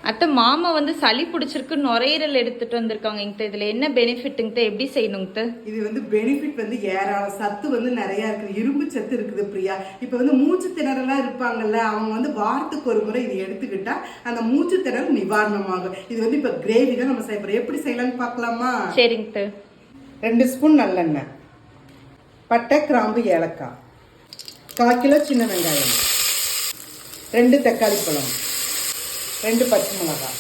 அத்தை மாமா வந்து சளி பிடிச்சிருக்கு நுரையீரல் எடுத்துட்டு வந்திருக்காங்க. இதுல என்ன பெனிஃபிட்டுங்க? எப்படி செய்யணுங்க? இது வந்து பெனிஃபிட் வந்து ஏராளம், சத்து வந்து நிறைய இருக்குது, இரும்பு சத்து இருக்குது பிரியா. இப்போ வந்து மூச்சு திணறலாம் இருப்பாங்கல்ல, அவங்க வந்து வாரத்துக்கு ஒரு முறை இது எடுத்துக்கிட்டா அந்த மூச்சு திணறல் நிவாரணமாகும். இது வந்து இப்போ கிரேவி தான் நம்ம செய்யறோம். எப்படி செய்யலாம்னு பார்க்கலாமா? சரிங்க. 2 ஸ்பூன் நல்லெண்ணெய், பட்டை கிராம்பு ஏலக்காய், 1/4 கிலோ சின்ன வெங்காயம், 2 தக்காளி பழம், 2 பச்சை மிளகாய்.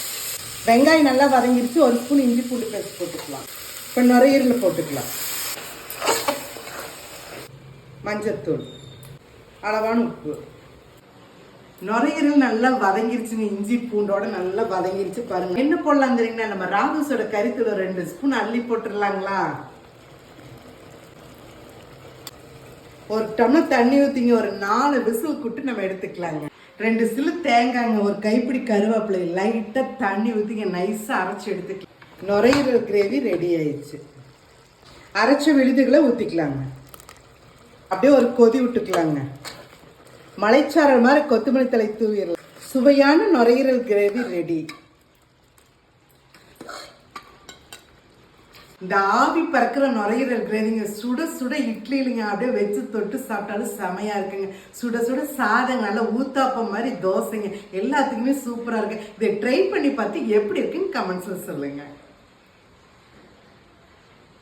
வெங்காயம் நல்லா வதங்கிருச்சு. 1 ஸ்பூன் இஞ்சி பூண்டு பேஸ்ட் போட்டுக்கலாம். இப்போ நுரையீரல் போட்டுக்கலாம். மஞ்சத்தூள், அளவான உப்பு. நுரையீரல் நல்லா வதங்கிருச்சுங்க. இஞ்சி பூண்டோட நல்லா வதங்கிருச்சு பாருங்க. என்ன போடலாம் தெரியுங்களா? நம்ம ராகுஸோட கறித்தூள் 2 ஸ்பூன் அள்ளி போட்டுடலாங்களா? 1 டம்ளர் தண்ணி ஊற்றிங்க. ஒரு 4 விசில் கூட்டு நம்ம எடுத்துக்கலாங்க. 2 சிலு தேங்காய்ங்க, ஒரு கைப்பிடி கருவேப்பிலை, லைட்டாக தண்ணி ஊற்றிங்க, நைஸாக அரைச்சி எடுத்துக்கலாம். நுரையீரல் கிரேவி ரெடி ஆயிடுச்சு. அரைச்ச விழுதுகளை ஊற்றிக்கலாங்க. அப்படியே ஒரு கொதி விட்டுக்கலாங்க. மலைச்சாரல் மாதிரி கொத்தமல்லி தழை தூவிடலாம். சுவையான நுரையீரல் கிரேவி ரெடி. இந்த ஆவி பறக்கிற நுரையீரல் கிரேவிங்க சுட சுட இட்லிலிங்க அப்படியே வச்சு தொட்டு சாப்பிட்டாலும் செமையா இருக்குங்க. சுட சுட சாதம் நல்லா ஊத்தாப்பம் மாதிரி தோசைங்க, எல்லாத்துக்குமே சூப்பரா இருக்கு. இதை ட்ரை பண்ணி பார்த்து எப்படி இருக்குன்னு கமெண்ட்ஸ்ல சொல்லுங்க.